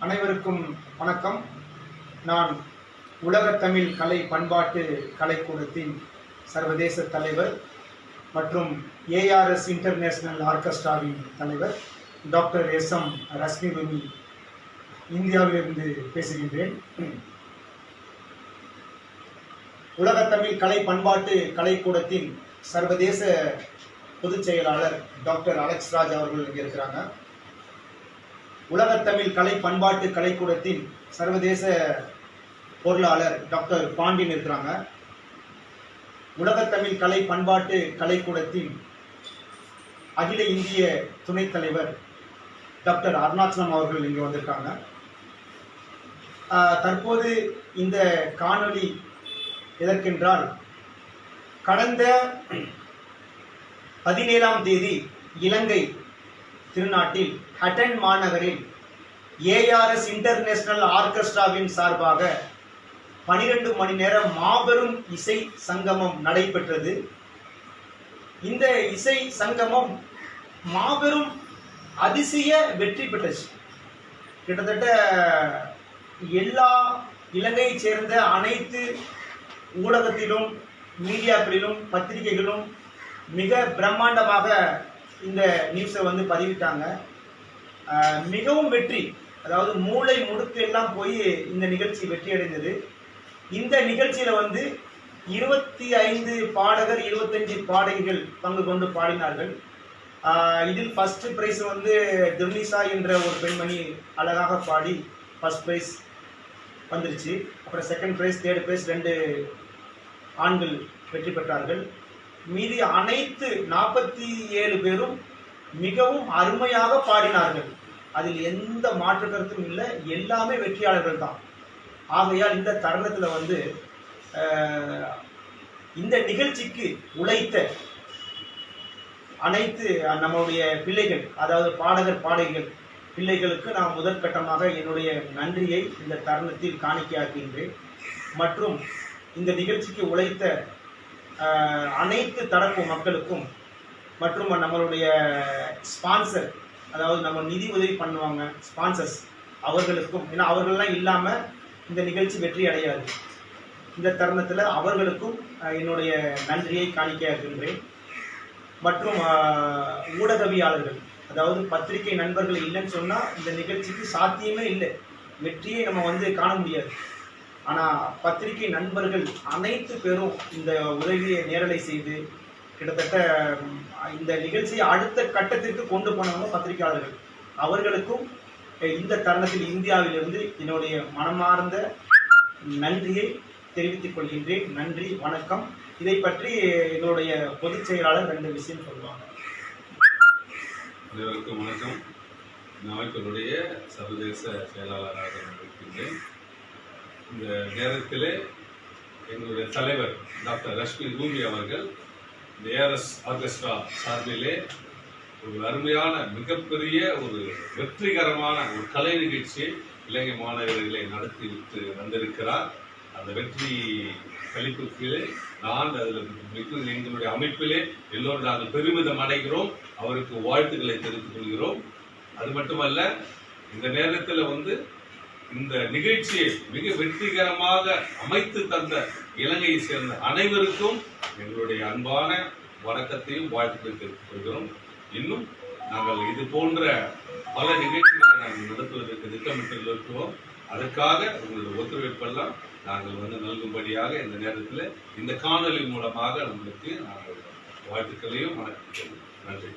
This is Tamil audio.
அனைவருக்கும் வணக்கம். நான் உலகத் தமிழ் கலை பண்பாட்டு கலைக்கூடத்தின் சர்வதேச தலைவர் மற்றும் ஏஆர்எஸ் இன்டர்நேஷனல் ஆர்கெஸ்ட்ராவின் தலைவர் டாக்டர் எஸ்.எம். ரஷ்மிபூமி இந்தியாவிலிருந்து பேசுகின்றேன். உலகத் தமிழ் கலை பண்பாட்டு கலைக்கூடத்தின் சர்வதேச பொதுச் செயலாளர் டாக்டர் அலெக்ஸ் ராஜ் அவர்கள் இங்கே இருக்கிறாங்க. உலகத்தமிழ் கலை பண்பாட்டு கலைக்கூடத்தின் சர்வதேச பொருளாளர் டாக்டர் பாண்டியன் இருக்கிறாங்க. உலகத்தமிழ் கலை பண்பாட்டு கலைக்கூடத்தின் அகில இந்திய துணைத் தலைவர் டாக்டர் அருணாச்சலம் அவர்கள் இங்கே வந்திருக்காங்க. தற்போது இந்த காணொளி எதற்கென்றால், கடந்த 17ஆம் தேதி இலங்கை திருநாட்டில் ஹட்டன் மாநகரில் ஏஆர்எஸ் இன்டர்நேஷனல் ஆர்கெஸ்ட்ராவின் சார்பாக 12 மணி நேர மாபெரும் இசை சங்கமம் நடைபெற்றது. இந்த இசை சங்கமம் மாபெரும் அதிசய வெற்றி பெற்றது. கிட்டத்தட்ட எல்லா இலங்கையைச் சேர்ந்த அனைத்து ஊடகத்திலும், மீடியாக்களிலும், பத்திரிகைகளும் மிக பிரம்மாண்டமாக இந்த நியூஸை பதிவிட்டாங்க. மிகவும் வெற்றி, அதாவது மூளை முடுக்கு எல்லாம் போய் இந்த நிகழ்ச்சி வெற்றி அடைந்தது. இந்த நிகழ்ச்சியில் 25 பாடகர் 25 பாடகிகள் பங்கு கொண்டு பாடினார்கள். இதில் ஃபர்ஸ்ட் பிரைஸ் துர்னிசா என்ற ஒரு பெண்மணி அழகாக பாடி ஃபர்ஸ்ட் பிரைஸ் வந்துருச்சு. அப்புறம் செகண்ட் பிரைஸ், தேர்ட் பிரைஸ் 2 ஆண்கள் வெற்றி பெற்றார்கள். மீதி அனைத்து 47 பேரும் மிகவும் அருமையாக பாடினார்கள். அதில் எந்த மாற்று கருத்தும் இல்லை, எல்லாமே வெற்றியாளர்கள் தான். ஆகையால் இந்த தருணத்தில் இந்த நிகழ்ச்சிக்கு உழைத்த அனைத்து நம்முடைய பிள்ளைகள், அதாவது பாடகர் பாடகிகள் பிள்ளைகளுக்கு நான் முதற்கட்டமாக என்னுடைய நன்றியை இந்த தருணத்தில் காணிக்கையாக்குகின்றேன். மற்றும் இந்த நிகழ்ச்சிக்கு உழைத்த அனைத்து தரப்பு மக்களுக்கும் மற்றும் நம்மளுடைய ஸ்பான்சர், அதாவது நம்ம நிதி உதவி பண்ணுவாங்க ஸ்பான்சர்ஸ், அவர்களுக்கும், ஏன்னா அவர்கள்லாம் இல்லாமல் இந்த நிகழ்ச்சி வெற்றி அடையாது. இந்த தருணத்தில் அவர்களுக்கும் என்னுடைய நன்றியை காணிக்கையாக்குகின்றேன். மற்றும் ஊடகவியாளர்கள், அதாவது பத்திரிகை நண்பர்கள் இல்லைன்னு சொன்னால் இந்த நிகழ்ச்சிக்கு சாத்தியமே இல்லை, வெற்றியை நம்ம காண முடியாது. ஆனால் பத்திரிகை நண்பர்கள் அனைத்து பேரும் இந்த உதவியை நேரலை செய்து கிட்டத்தட்ட இந்த நிகழ்ச்சியை அடுத்த கட்டத்திற்கு கொண்டு போனவங்க பத்திரிகையாளர்கள். அவர்களுக்கும் இந்த தருணத்தில் இந்தியாவிலிருந்து என்னுடைய மனமார்ந்த நன்றியை தெரிவித்துக் கொள்கின்றேன். நன்றி, வணக்கம். இதை பற்றி எங்களுடைய பொதுச் செயலாளர் 2 விஷயம் சொல்லுவாங்க. அனைவருக்கும் வணக்கம். நான் என்னுடைய சர்வதேச செயலாளராக இருக்கின்றேன். இந்த நேரத்தில் எங்களுடைய தலைவர் டாக்டர் ரஷ்மிபூமி அவர்கள் இந்த ஏஆர்எஸ் ஆர்கெஸ்ட்ரா சார்பிலே ஒரு அருமையான, மிகப்பெரிய ஒரு வெற்றிகரமான ஒரு கலை நிகழ்ச்சியை இலங்கை மாநகரிலே நடத்திவிட்டு வந்திருக்கிறார். அந்த வெற்றி கழிப்புக்கு நான் அதில் எங்களுடைய அமைப்பிலே எல்லோரும் நாங்கள் பெருமிதம் அடைகிறோம். அவருக்கு வாழ்த்துக்களை தெரிவித்துக் கொள்கிறோம். அது மட்டுமல்ல, இந்த நேரத்தில் இந்த நிகழ்ச்சியை மிக வெற்றிகரமாக அமைத்து தந்த இலங்கையை சேர்ந்த அனைவருக்கும் எங்களுடைய அன்பான வணக்கத்தையும் வாழ்த்துக்களை தெரிவித்துக் கொள்கிறோம். இன்னும் நாங்கள் இது போன்ற பல நிகழ்ச்சிகளை நாங்கள் நடத்துவதற்கு திட்டமிட்டு இருக்கிறோம். அதற்காக உங்களுடைய ஒத்துழைப்பெல்லாம் நாங்கள் நல்கும்படியாக இந்த நேரத்தில் இந்த காணொலி மூலமாக உங்களுக்கு நாங்கள் வாழ்த்துக்களையும் வணக்கம். நன்றி.